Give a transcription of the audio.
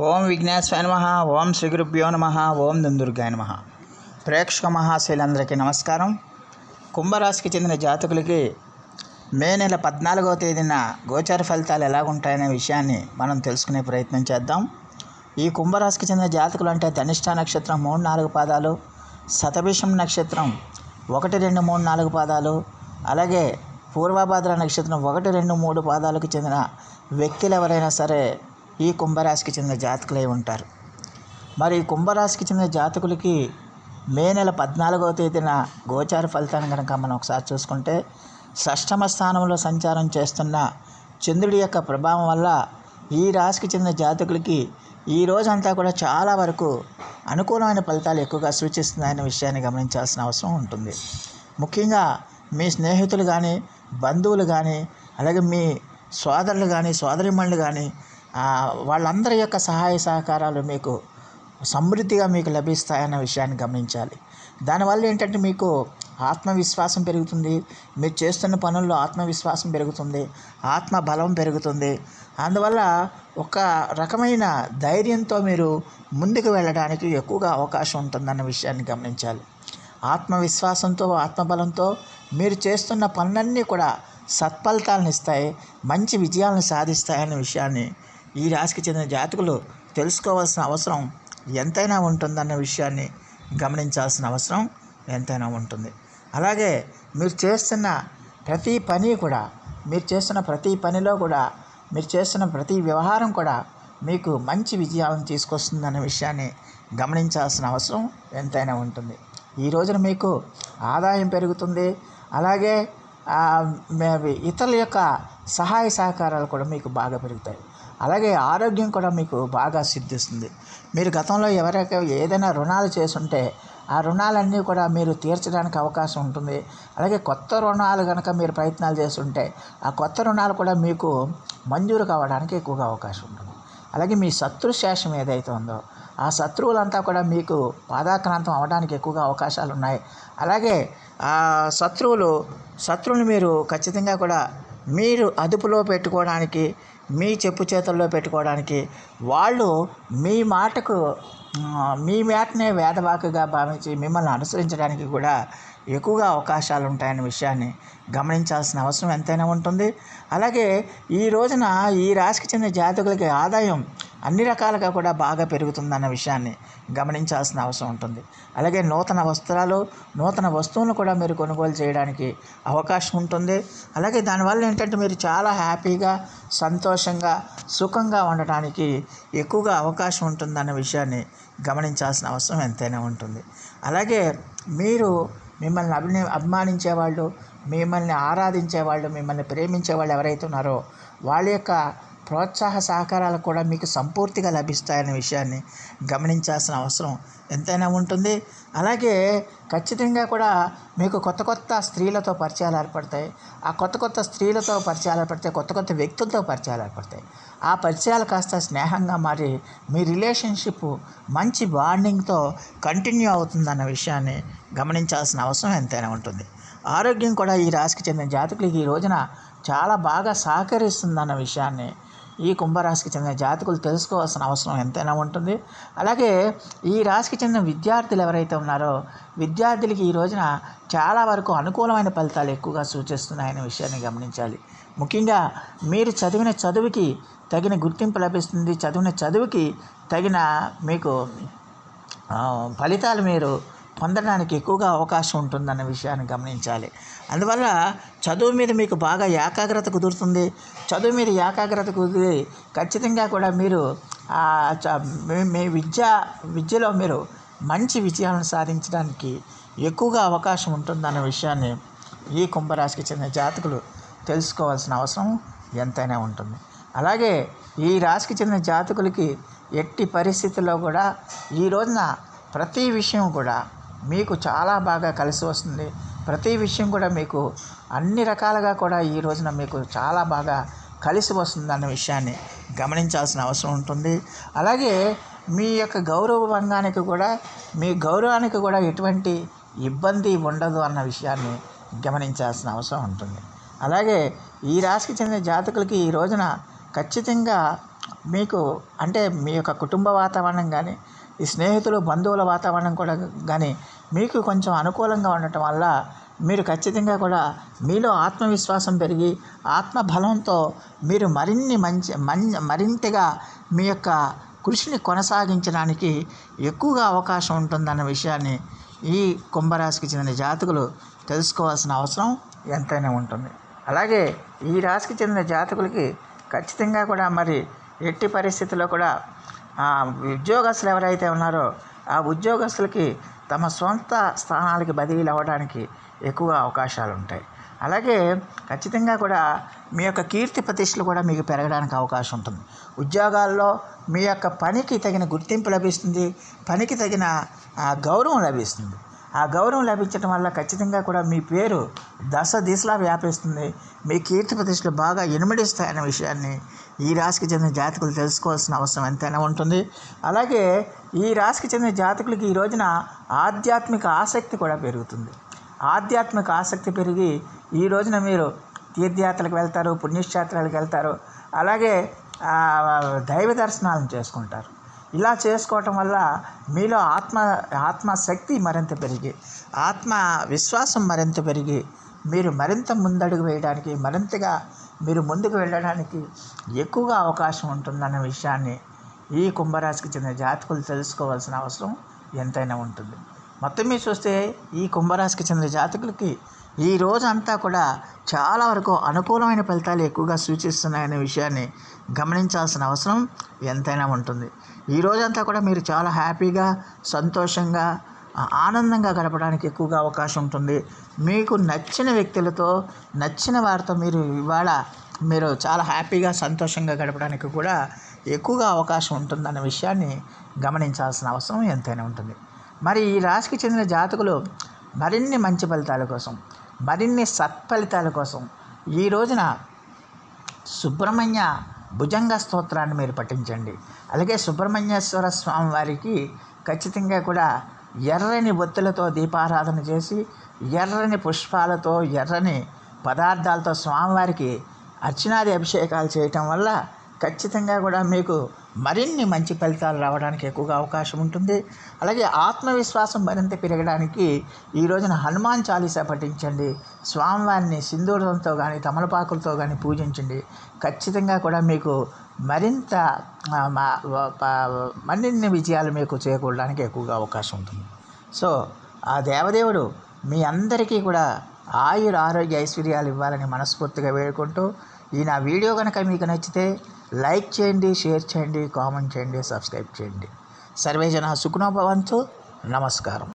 ఓం విఘ్నేశ్వరాయ నమః. ఓం శ్రీ గురుభ్యో నమః. ఓం దుందుర్గాయ నమః. ప్రేక్షక మహాశైలందరికీ నమస్కారం. కుంభరాశికి చెందిన జాతకులకి మే నెల 14వ తేదీన గోచార ఫలితాలు ఎలాగుంటాయనే విషయాన్ని మనం తెలుసుకునే ప్రయత్నం చేద్దాం. ఈ కుంభరాశికి చెందిన జాతకులు అంటే ధనిష్ట నక్షత్రం 3-4 పాదాలు, శతభిషం నక్షత్రం 1, 2, 3, 4 పాదాలు, అలాగే పూర్వభాద్ర నక్షత్రం 1, 2, 3 పాదాలకు చెందిన వ్యక్తులు ఎవరైనా సరే ఈ కుంభరాశికి చెందిన జాతకులై ఉంటారు. మరి ఈ కుంభరాశికి చెందిన జాతకులకి మే నెల 14వ తేదీన గోచార ఫలితాన్ని కనుక మనం ఒకసారి చూసుకుంటే, షష్టమ స్థానంలో సంచారం చేస్తున్న చంద్రుడి యొక్క ప్రభావం వల్ల ఈ రాశికి చెందిన జాతకులకి ఈ రోజంతా కూడా చాలా వరకు అనుకూలమైన ఫలితాలు ఎక్కువగా సూచిస్తున్నాయనే విషయాన్ని గమనించాల్సిన అవసరం ఉంటుంది. ముఖ్యంగా మీ స్నేహితులు కానీ, బంధువులు కానీ, అలాగే మీ సోదరులు కానీ, సోదరిమణులు కానీ, వాళ్ళందరి యొక్క సహాయ సహకారాలు మీకు సమృద్ధిగా మీకు లభిస్తాయన్న విషయాన్ని గమనించాలి. దానివల్ల ఏంటంటే మీకు ఆత్మవిశ్వాసం పెరుగుతుంది, మీరు చేస్తున్న పనుల్లో ఆత్మవిశ్వాసం పెరుగుతుంది, ఆత్మబలం పెరుగుతుంది. అందువల్ల ఒక రకమైన ధైర్యంతో మీరు ముందుకు వెళ్ళడానికి ఎక్కువగా అవకాశం ఉంటుందన్న విషయాన్ని గమనించాలి. ఆత్మవిశ్వాసంతో, ఆత్మబలంతో మీరు చేస్తున్న పనులన్నీ కూడా సత్ఫలితాలను ఇస్తాయి, మంచి విజయాలను సాధిస్తాయనే విషయాన్ని ఈ రాశికి చెందిన జాతకులు తెలుసుకోవాల్సిన అవసరం ఎంతైనా ఉంటుందన్న విషయాన్ని గమనించాల్సిన అవసరం ఎంతైనా ఉంటుంది. అలాగే మీరు చేస్తున్న ప్రతి పని కూడా, మీరు చేస్తున్న ప్రతి పనిలో కూడా, మీరు చేస్తున్న ప్రతి వ్యవహారం కూడా మీకు మంచి విజయాలను తీసుకొస్తుందన్న విషయాన్ని గమనించాల్సిన అవసరం ఎంతైనా ఉంటుంది. ఈ రోజున మీకు ఆదాయం పెరుగుతుంది, అలాగే ఇతరుల యొక్క సహాయ సహకారాలు కూడా మీకు బాగా పెరుగుతాయి. అలాగే ఆరోగ్యం కూడా మీకు బాగా సిద్ధిస్తుంది. మీరు గతంలో ఎవరైనా ఏదైనా రుణాలు చేసుంటే ఆ రుణాలన్నీ కూడా మీరు తీర్చడానికి అవకాశం ఉంటుంది. అలాగే కొత్త రుణాలు కనుక మీరు ప్రయత్నాలు చేస్తుంటే ఆ కొత్త రుణాలు కూడా మీకు మంజూరు కావడానికి ఎక్కువగా అవకాశం ఉంటుంది. అలాగే మీ శత్రుశేషం ఏదైతే ఉందో ఆ శత్రువులంతా కూడా మీకు పాదాక్రాంతం అవడానికి ఎక్కువగా అవకాశాలు ఉన్నాయి. అలాగే ఆ శత్రువులు మీరు ఖచ్చితంగా కూడా మీరు అదుపులో పెట్టుకోవడానికి, మీ చెప్పు చేతుల్లో పెట్టుకోవడానికి, వాళ్ళు మీ మాటనే వేదవాకుగా భావించి మిమ్మల్ని అనుసరించడానికి కూడా ఎక్కువగా అవకాశాలు ఉంటాయనే విషయాన్ని గమనించాల్సిన అవసరం ఎంతైనా ఉంటుంది. అలాగే ఈ రోజున ఈ రాశికి చెందిన జాతకులకి ఆదాయం అన్ని రకాలుగా కూడా బాగా పెరుగుతుందన్న విషయాన్ని గమనించాల్సిన అవసరం ఉంటుంది. అలాగే నూతన వస్త్రాలు, నూతన వస్తువులను కూడా మీరు కొనుగోలు చేయడానికి అవకాశం ఉంటుంది. అలాగే దానివల్ల ఏంటంటే మీరు చాలా హ్యాపీగా, సంతోషంగా, సుఖంగా ఉండటానికి ఎక్కువగా అవకాశం ఉంటుందన్న విషయాన్ని గమనించాల్సిన అవసరం ఎంతైనా ఉంటుంది. అలాగే మీరు మిమ్మల్ని అభిమానించేవాళ్ళు, మిమ్మల్ని ఆరాధించేవాళ్ళు, మిమ్మల్ని ప్రేమించేవాళ్ళు ఎవరైతే ఉన్నారో వాళ్ళ యొక్క ప్రోత్సాహ సహకారాలు కూడా మీకు సంపూర్తిగా లభిస్తాయనే విషయాన్ని గమనించాల్సిన అవసరం ఎంతైనా ఉంటుంది. అలాగే ఖచ్చితంగా కూడా మీకు కొత్త స్త్రీలతో పరిచయాలు ఏర్పడతాయి. ఆ కొత్త స్త్రీలతో పరిచయాలు ఏర్పడతాయి, కొత్త వ్యక్తులతో పరిచయాలు ఏర్పడతాయి. ఆ పరిచయాలు కాస్త స్నేహంగా మారి మీ రిలేషన్షిప్ మంచి బాండింగ్తో కంటిన్యూ అవుతుందన్న విషయాన్ని గమనించాల్సిన అవసరం ఎంతైనా ఉంటుంది. ఆరోగ్యం కూడా ఈ రాశికి చెందిన జాతకులకి ఈ రోజున చాలా బాగా సహకరిస్తుందన్న విషయాన్ని ఈ కుంభరాశికి చెందిన జాతకులు తెలుసుకోవాల్సిన అవసరం ఎంతైనా ఉంటుంది. అలాగే ఈ రాశికి చెందిన విద్యార్థులు ఎవరైతే ఉన్నారో విద్యార్థులకి ఈ రోజున చాలా వరకు అనుకూలమైన ఫలితాలు ఎక్కువగా సూచిస్తున్నాయనే విషయాన్ని గమనించాలి. ముఖ్యంగా మీరు చదివిన చదువుకి తగిన గుర్తింపు లభిస్తుంది, చదివిన చదువుకి తగిన మీకు ఫలితాలు మీరు పొందడానికి ఎక్కువగా అవకాశం ఉంటుందన్న విషయాన్ని గమనించాలి. అందువల్ల చదువు మీద మీకు బాగా ఏకాగ్రత కుదురుతుంది. చదువు మీద ఏకాగ్రత కుదిరి ఖచ్చితంగా కూడా మీరు మీ విద్యలో మీరు మంచి విజయాలను సాధించడానికి ఎక్కువగా అవకాశం ఉంటుందన్న విషయాన్ని ఈ కుంభరాశికి చెందిన జాతకులు తెలుసుకోవాల్సిన అవసరం ఎంతైనా ఉంటుంది. అలాగే ఈ రాశికి చెందిన జాతకులకి ఎట్టి పరిస్థితుల్లో కూడా ఈ రోజున ప్రతి విషయం కూడా మీకు చాలా బాగా కలిసి వస్తుంది. ప్రతి విషయం కూడా మీకు అన్ని రకాలుగా కూడా ఈ రోజున మీకు చాలా బాగా కలిసి వస్తుందన్న విషయాన్ని గమనించాల్సిన అవసరం ఉంటుంది. అలాగే మీ యొక్క మీ గౌరవానికి కూడా ఎటువంటి ఇబ్బంది ఉండదు అన్న విషయాన్ని గమనించాల్సిన అవసరం ఉంటుంది. అలాగే ఈ రాశికి చెందిన జాతకులకి ఈ రోజున ఖచ్చితంగా మీకు అంటే మీ యొక్క కుటుంబ వాతావరణం కానీ ఈ స్నేహితులు బంధువుల వాతావరణం కూడా కానీ మీకు కొంచెం అనుకూలంగా ఉండటం వల్ల మీరు ఖచ్చితంగా కూడా మీలో ఆత్మవిశ్వాసం పెరిగి ఆత్మబలంతో మీరు మరింతగా మీ యొక్క కృషిని కొనసాగించడానికి ఎక్కువగా అవకాశం ఉంటుందన్న విషయాన్ని ఈ కుంభరాశికి చెందిన జాతకులు తెలుసుకోవాల్సిన అవసరం ఎంతైనా ఉంటుంది. అలాగే ఈ రాశికి చెందిన జాతకులకి ఖచ్చితంగా కూడా మరి ఎట్టి పరిస్థితుల్లో కూడా ఉద్యోగస్తులు ఎవరైతే ఉన్నారో ఆ ఉద్యోగస్తులకి తమ సొంత స్థానాలకి బదిలీలు అవ్వడానికి ఎక్కువ అవకాశాలు ఉంటాయి. అలాగే ఖచ్చితంగా కూడా మీ యొక్క కీర్తి ప్రతిష్టలు కూడా మీకు పెరగడానికి అవకాశం ఉంటుంది. ఉద్యోగాల్లో మీ యొక్క పనికి తగిన గుర్తింపు లభిస్తుంది, పనికి తగిన గౌరవం లభిస్తుంది. ఆ గౌరవం లభించడం వల్ల ఖచ్చితంగా కూడా మీ పేరు దిశలా వ్యాపిస్తుంది, మీ కీర్తి ప్రతిష్టలు బాగా ఇనుమడిస్తాయనే విషయాన్ని ఈ రాశికి చెందిన జాతకులు తెలుసుకోవాల్సిన అవసరం ఎంతైనా ఉంటుంది. అలాగే ఈ రాశికి చెందిన జాతకులకి ఈ రోజున ఆధ్యాత్మిక ఆసక్తి కూడా పెరుగుతుంది. ఆధ్యాత్మిక ఆసక్తి పెరిగి ఈ రోజున మీరు తీర్థయాత్రలకు వెళ్తారు, పుణ్యక్షేత్రాలకు వెళ్తారు, అలాగే దైవ దర్శనాలను చేసుకుంటారు. ఇలా చేసుకోవటం వల్ల మీలో ఆత్మశక్తి మరింత పెరిగి ఆత్మ విశ్వాసం మరింత పెరిగి మీరు మరింత ముందడుగు వేయడానికి మరింతగా మీరు ముందుకు వెళ్ళడానికి ఎక్కువగా అవకాశం ఉంటుందన్న విషయాన్ని ఈ కుంభరాశికి చెందిన జాతకులు తెలుసుకోవాల్సిన అవసరం ఎంతైనా ఉంటుంది. మొత్తం మీద చూస్తే ఈ కుంభరాశికి చెందిన జాతకులకి ఈ రోజంతా కూడా చాలా వరకు అనుకూలమైన ఫలితాలు ఎక్కువగా సూచిస్తున్నాయనే విషయాన్ని గమనించాల్సిన అవసరం ఎంతైనా ఉంటుంది. ఈ రోజంతా కూడా మీరు చాలా హ్యాపీగా సంతోషంగా ఆనందంగా గడపడానికి ఎక్కువగా అవకాశం ఉంటుంది. మీకు నచ్చిన వ్యక్తులతో నచ్చిన వారితో మీరు చాలా హ్యాపీగా సంతోషంగా గడపడానికి కూడా ఎక్కువగా అవకాశం ఉంటుందన్న విషయాన్ని గమనించాల్సిన అవసరం ఎంతైనా ఉంటుంది. మరి ఈ రాశికి చెందిన జాతకులు మరిన్ని మంచి ఫలితాల కోసం మరిన్ని సత్ఫలితాల కోసం ఈ రోజున సుబ్రహ్మణ్య భుజంగ స్తోత్రాన్ని మీరు పఠించండి. అలాగే సుబ్రహ్మణ్యేశ్వర స్వామి వారికి ఖచ్చితంగా కూడా ఎర్రని ఒత్తులతో దీపారాధన చేసి ఎర్రని పుష్పాలతో ఎర్రని పదార్థాలతో స్వామివారికి అర్చనాది అభిషేకాలు చేయటం వల్ల ఖచ్చితంగా కూడా మీకు మరిన్ని మంచి ఫలితాలు రావడానికి ఎక్కువగా అవకాశం ఉంటుంది. అలాగే ఆత్మవిశ్వాసం మరింత పెరగడానికి ఈ రోజున హనుమాన్ చాలీసా పఠించండి. స్వామివారిని సింధూరంతో కానీ తమలపాకులతో కానీ పూజించండి. ఖచ్చితంగా కూడా మీకు మరిన్ని విజయాలు మీకు చేకూరడానికి ఎక్కువగా అవకాశం ఉంటుంది. సో ఆ దేవదేవుడు మీ అందరికీ కూడా ఆరోగ్య ఐశ్వర్యాలు ఇవ్వాలని మనస్ఫూర్తిగా వేడుకుంటూ ఈ నా వీడియో కనుక మీకు నచ్చితే లైక్ చేయండి, షేర్ చేయండి, కామెంట్ చేయండి, సబ్స్క్రైబ్ చేయండి. సర్వే జన సుఖినో భవంతు. నమస్కారం.